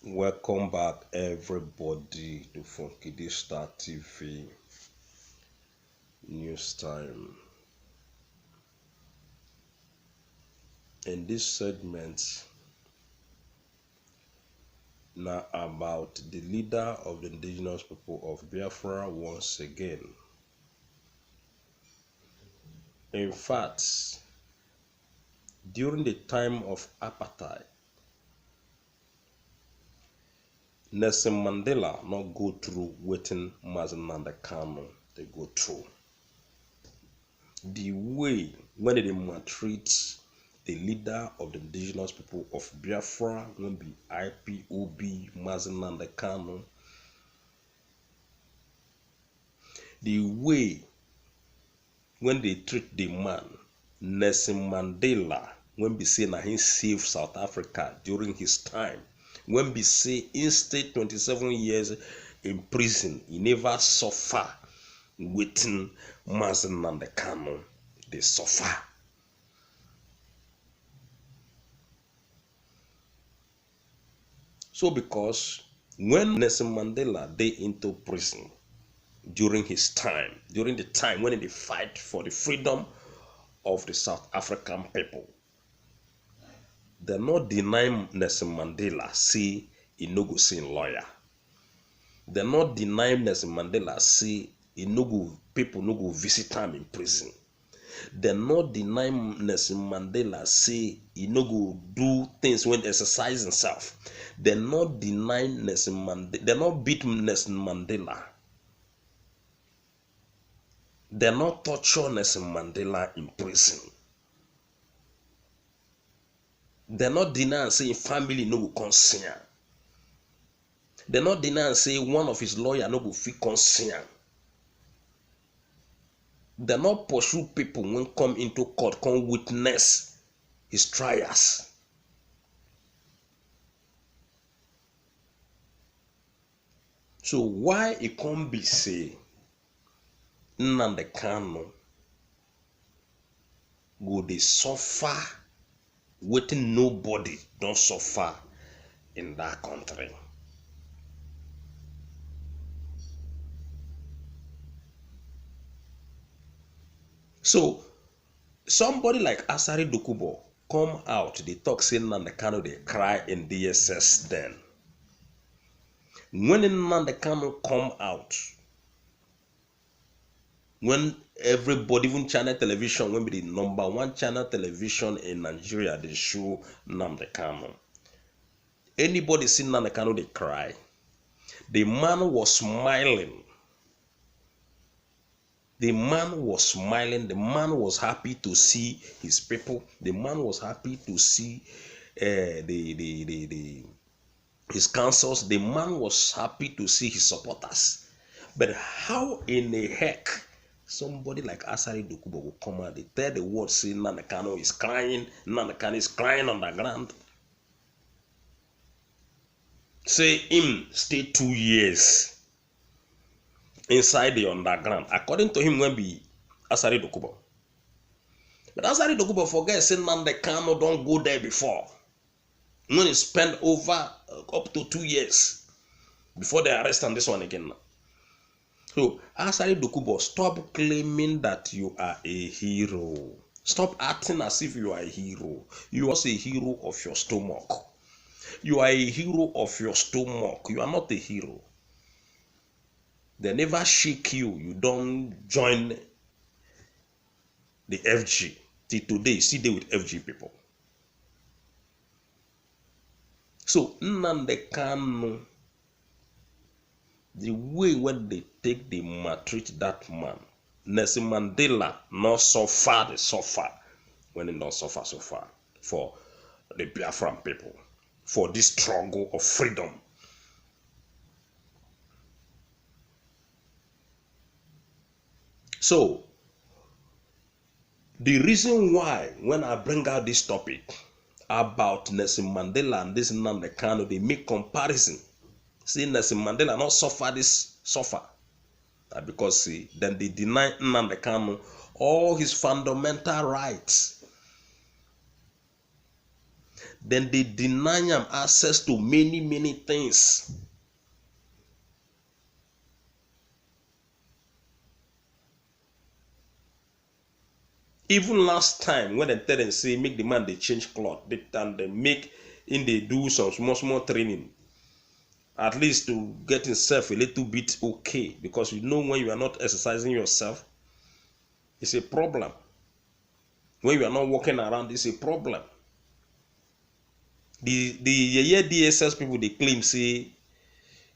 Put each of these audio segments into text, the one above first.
Welcome back, everybody, to Funky Star TV News Time. In this segment, now about the leader of the indigenous people of Biafra once again. In fact, during the time of apartheid, Nelson Mandela not go through waiting Nnamdi Kanu they go through. The way when they maltreat the leader of the indigenous people of Biafra when be IPOB Nnamdi Kanu, the way when they treat the man Nelson Mandela when be say na he saved South Africa during his time, when be say he stayed 27 years in prison, he never suffer waiting Nnamdi Kanu they suffer. So because when Nelson Mandela they into prison during his time, during the time when they fight for the freedom of the South African people, they not deny Nelson Mandela say he no go see lawyer. They not deny Nelson Mandela say he no go people no go visit him in prison. They not deny Nelson Mandela say he no go do things when exercise himself. They not deny Nelson Mandela. They not beat Nelson Mandela. They not torture Nelson Mandela in prison. They not deny and say family no go concern. They not deny and say one of his lawyer no go fit concern. They not pursue people when come into court, come witness his trials. So why it can't be say Nnamdi Kanu go they suffer waiting nobody don't suffer in that country? So somebody like Asari Dokubo come out, they talk say Nnamdi Kanu they cry in DSS then. When Nnamdi Kanu come out, when everybody, even channel television, when be the number one channel television in Nigeria, they show Nnamdi Kanu. Anybody see Nnamdi Kanu, they cry. The man was smiling. The man was smiling. The man was happy to see his people. The man was happy to see his councils. The man was happy to see his supporters. But how in the heck somebody like Asari Dokubo will come out, they tell the world, say Nnamdi Kanu is crying, Nnamdi Kanu is crying on the ground. Say him stay 2 years inside the underground. According to him, when be Asari Dokubo. But Asari Dokubo forget say Nnamdi Kanu don't go there before. When he spent over up to 2 years before they arrest him this one again now. So Asari Dokubo, stop claiming that you are a hero. Stop acting as if you are a hero. You are also a hero of your stomach. You are a hero of your stomach. You are not a hero. They never shake you. You don't join the FG. Till today, you still there with FG people. So Nnamdi Kanu, the way when they take the maltreat that man, Nelson Mandela not suffer the suffer when he not suffer so far for the Biafran people, for this struggle of freedom. So the reason why when I bring out this topic about Nelson Mandela and this Nnamdi Kanu, they make comparison. See, Nelson Mandela not suffer this suffer. Because see, then they deny Nnamdi Kanu all his fundamental rights. then they deny him access to many things. Even last time when they tell them say make the man they change cloth, they make in they do some small training, at least to get himself a little bit okay, because you know when you are not exercising yourself, it's a problem. When you are not walking around, it's a problem. The DSS people they claim say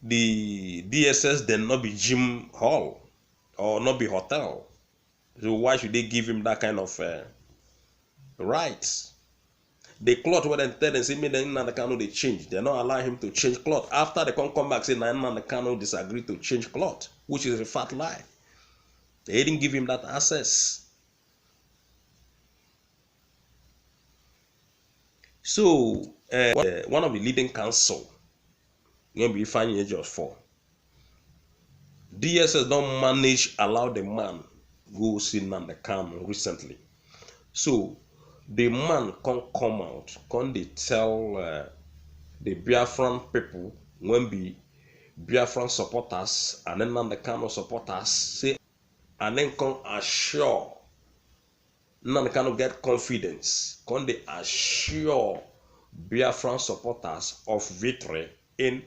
the DSS then not be gym hall or not be hotel. So why should they give him that kind of rights? The cloth what they tell them say me then the cano they change. They not allow him to change cloth. After they come back say na the cano disagree to change cloth, which is a fat lie. They didn't give him that access. So one of the leading counsel going to be finding age of 4. DSS don't manage allow the man go see Nandekano recently. So the man can't come out, can't they tell the Biafran people when be Biafran supporters and then Nandekano supporters say, and then can assure Nandekano get confidence, can they assure Biafran supporters of victory in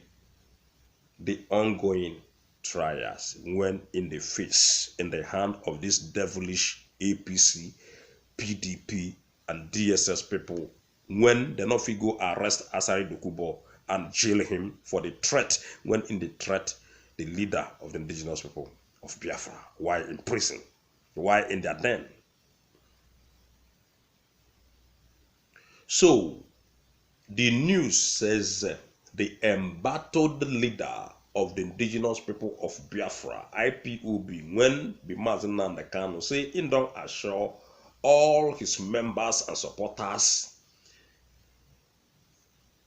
the ongoing trials when in the face, in the hand of this devilish APC, PDP, and DSS people, when they not fit go arrest Asari Dokubo and jail him for the threat, when in the threat, the leader of the indigenous people of Biafra, why in prison, why in their den. So, the news says the embattled leader of the indigenous people of Biafra, IPOB, when Bimazi Nandekano say he don't assure all his members and supporters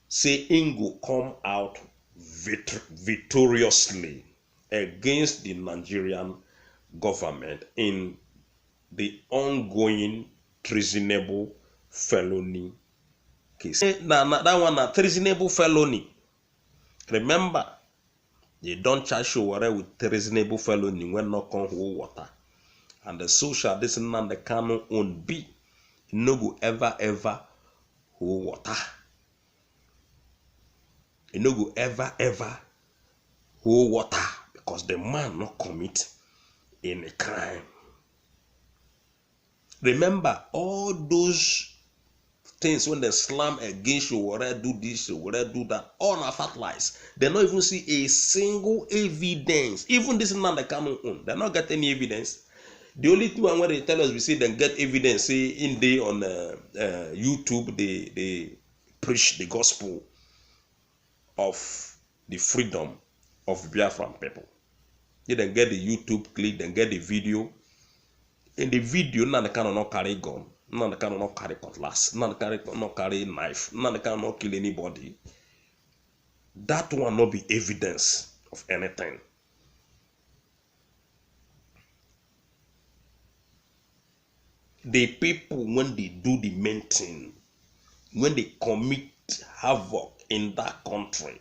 say he go come out victoriously against the Nigerian government in the ongoing treasonable felony case. That one a treasonable felony. Remember, they don't charge Showore with treasonable felony when not come hold water. And the social this and the canon on be no go ever hold water. You no go ever hold water because the man not commit any crime. Remember all those things when they slam against you, do this, do that, all are fat lies. They don't even see a single evidence. Even this man they come on, they not get any evidence. The only thing when they tell us we see them get evidence, say in day on YouTube they preach the gospel of the freedom of Biafran people. They then get the YouTube clip, then get the video. In the video, none the can not carry gun. None cannot carry cutlass. None cannot carry knife. None cannot kill anybody. That one not be evidence of anything. The people when they do the main thing, when they commit havoc in that country,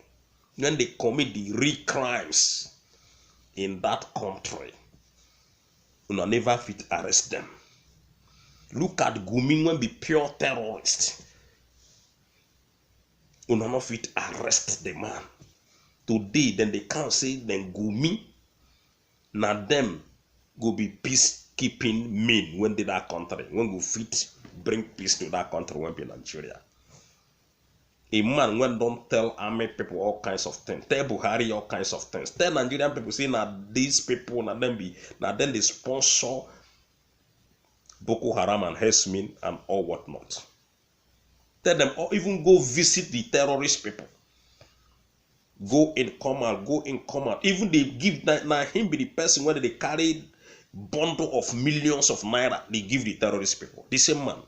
when they commit the real crimes in that country, you will never fit arrest them. Look at Gumi when be pure terrorist. You not fit arrest the man. Today, then they can't say then Gumi. Now them go be peacekeeping men when they that country. When go fit bring peace to that country when be Nigeria. A man when don't tell army people all kinds of things. Tell Buhari all kinds of things. Tell Nigerian people say now these people now then they sponsor Boko Haram and Hesmin and all whatnot. Tell them or even go visit the terrorist people. Go in, come out. Even they give now him be the person where they carry bundle of millions of naira they give the terrorist people. The same man.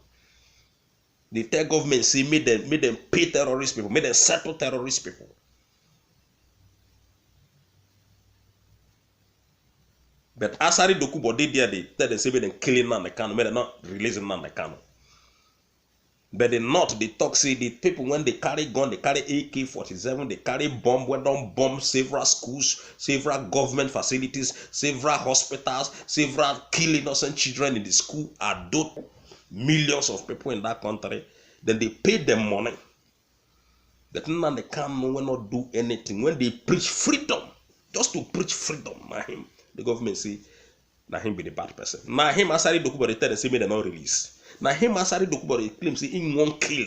The tell government say made them pay terrorist people, made them settle terrorist people. But Asari Dokubo did there, they tell them say made them killing Nandekano, made them not releasing Nandekano. But the North, they talk, say the people, when they carry gun, they carry AK-47, they carry bomb, when don't bomb several schools, several government facilities, several hospitals, several kill innocent children in the school, adult millions of people in that country. Then they pay them money. But now they can't will not do anything. When they preach freedom, just to preach freedom, now him, the government say, now him be the bad person. Now him Asari Dokubo they tell them say me they not release. Now him Asari Dokubo they claim say he won't kill.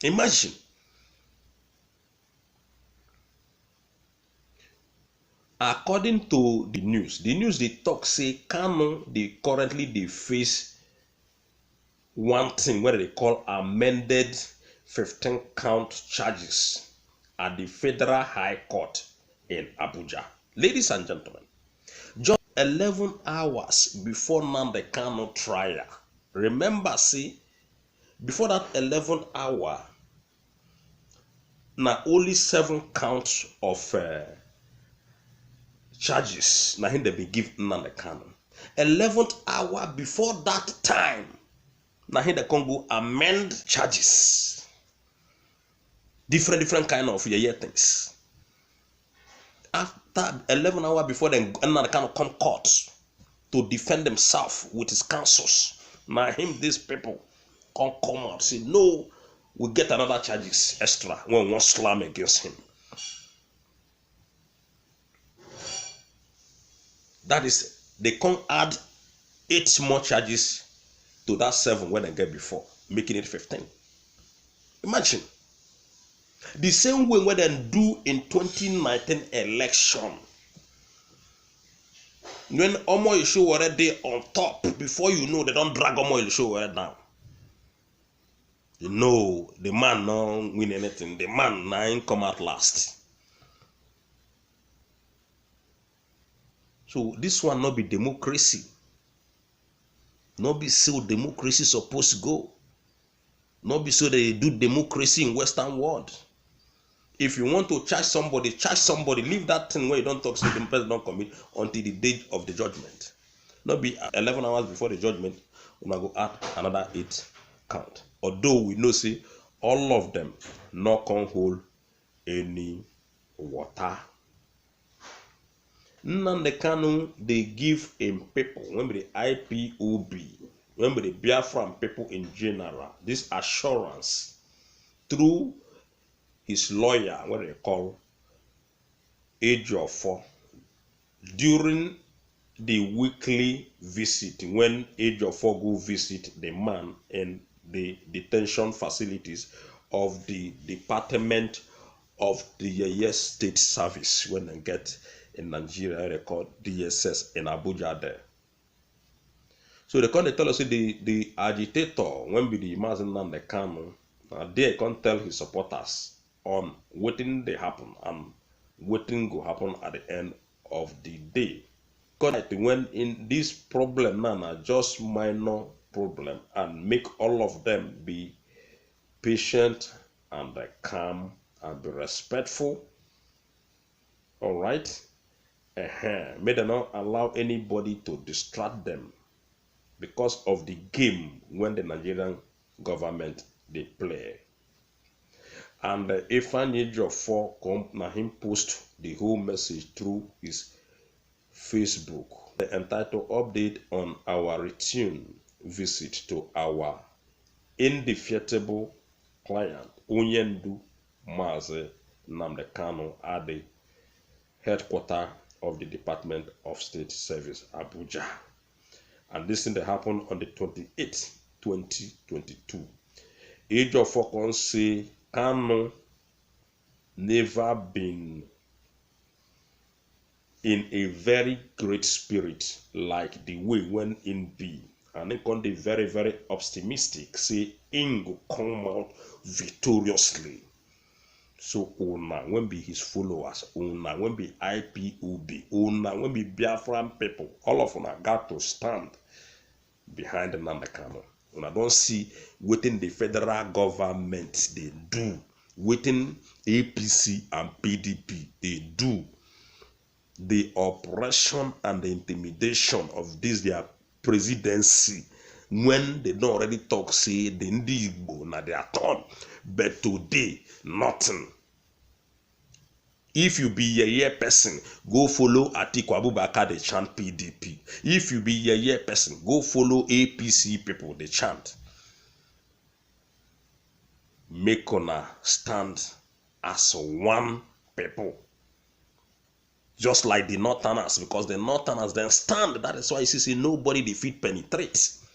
Imagine. According to the news they talk say Kano they currently they face one thing where they call amended 15 count charges at the Federal High Court in Abuja. Ladies and gentlemen, just 11 hours before Nnamdi Kanu trial, remember, see, before that 11 hour, now only 7 counts of charges now they be give Nnamdi Kanu. 11th hour before that time, now the Congo amend charges. Different kind of things. After 11 hours before then, Nnamdi Kanu come court to defend himself with his counsels. Now these people come out say no, we get another charges extra when one slam against him. That is, they can add 8 more charges to that 7 when they get before, making it 15. Imagine. The same way when they do in 2019 election. When Omo Isho already on top, before you know they don't drag Omo Isho already down. You know the man no win anything. The man now come out last. So this one not be democracy. Not be so democracy supposed to go. Not be so they do democracy in Western world. If you want to charge somebody, leave that thing where you don't talk so the person don't commit until the day of the judgment. Not be 11 hours before the judgment, we go add another 8 count. Although we know say all of them not can hold any water. Nnamdi Kanu they give in people, remember the IPOB, remember the Biafran people in general, this assurance through his lawyer, what they call Ejiofor, during the weekly visit, when Ejiofor go visit the man in the detention facilities of the Department of the State Service, when they get in Nigeria, they call DSS in Abuja there. So they can't tell us the agitator, when be the Mazen Nnamdi Kanu, they can't tell his supporters on what they happen and what go happen at the end of the day. Because when in this problem now just minor problem and make all of them be patient and calm and be respectful. All right. May they not allow anybody to distract them because of the game when the Nigerian government they play. And if I need your 4 come now him post the whole message through his Facebook. The entitled update on our return visit to our indefeasible client Onyendu Mazi Nnamdi Kanu at the headquarters of the Department of State Service, Abuja. And this thing that happened on the 28th, 2022. Ejiofor can say Kanu never been in a very great spirit like the way when in be. And they can be very, very optimistic. Say in go come out victoriously. So Ona, when be his followers, Ona, when be IPOB, Ona, when be Biafran people, all of them got to stand behind the Nnamdi Kanu. Una don't see within the federal government they do, within APC and PDP they do. The oppression and the intimidation of this their presidency when they don't already talk say the Ndi Igbo na their turn, but today nothing. If you be a person, go follow Atiku Abubakar, they chant PDP. If you be a person, go follow APC people, they chant. Make una stand as one people. Just like the Northerners, because the Northerners then stand. That is why you see nobody defeat penetrates.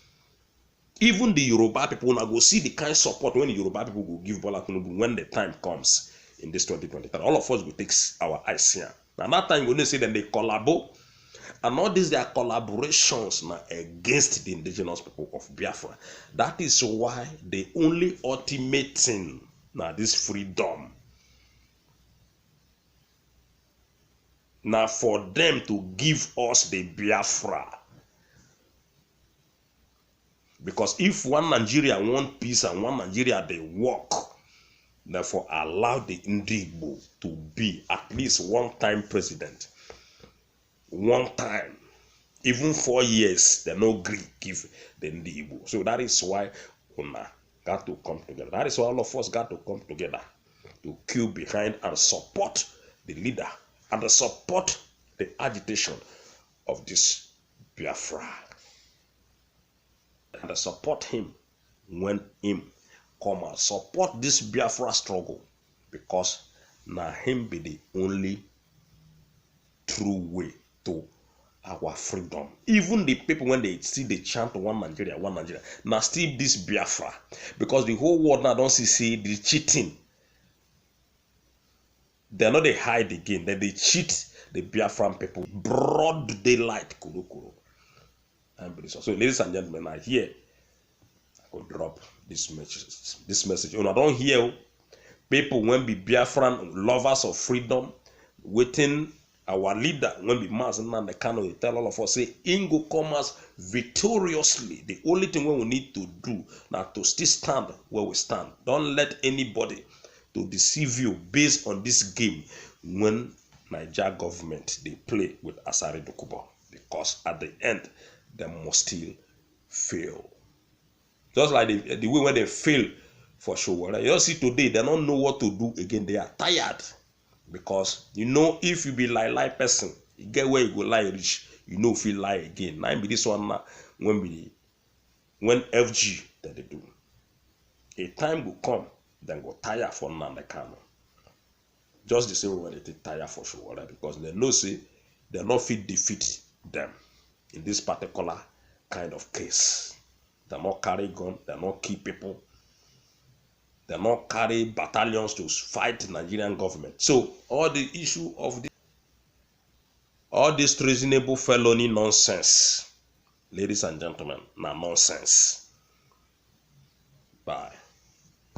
Even the Yoruba people now go see the kind of support when the Yoruba people go give Bola Tinubu when the time comes in this 2023. All of us will take our eyes here. Now that time we're going to see them they collabo. And all these their collaborations now against the indigenous people of Biafra. That is why the only ultimate thing now this freedom. Now for them to give us the Biafra. Because if one Nigeria want peace and one Nigeria they work, therefore allow the Ndi Igbo to be at least one time president. One time. Even 4 years, they no agree give the Ndi Igbo. So that is why Una got to come together. That is why all of us got to come together to queue behind and support the leader and to support the agitation of this Biafra. And support him when him come and support this Biafra struggle, because now him be the only true way to our freedom. Even the people when they see the chant one Nigeria, now still this Biafra, because the whole world now don't see the cheating. They're not they hide again, that they cheat the Biafran people broad daylight. So ladies and gentlemen, I hear I could drop this message. You know, I don't hear people when be Biafran lovers of freedom waiting our leader when be Mazen and the Kano tell all of us say Ingo commerce victoriously. The only thing we need to do now to still stand where we stand. Don't let anybody to deceive you based on this game when Niger government they play with Asari Dokubo, because at the end they must still fail. Just like the way when they fail for sure. You see today, they don't know what to do again. They are tired. Because you know, if you be lie person, you get where you go lie rich, you know if you lie again. Now be this one now when FG that they do. A time will come, then go tire for Nandekano. Just the same way when they take tire for sure, right? Because they know say they not fit defeat them in this particular kind of case. They not carry gun, they not kill people. They not carry battalions to fight the Nigerian government. So all the issue of all this treasonable felony nonsense, ladies and gentlemen, now nonsense. Bye.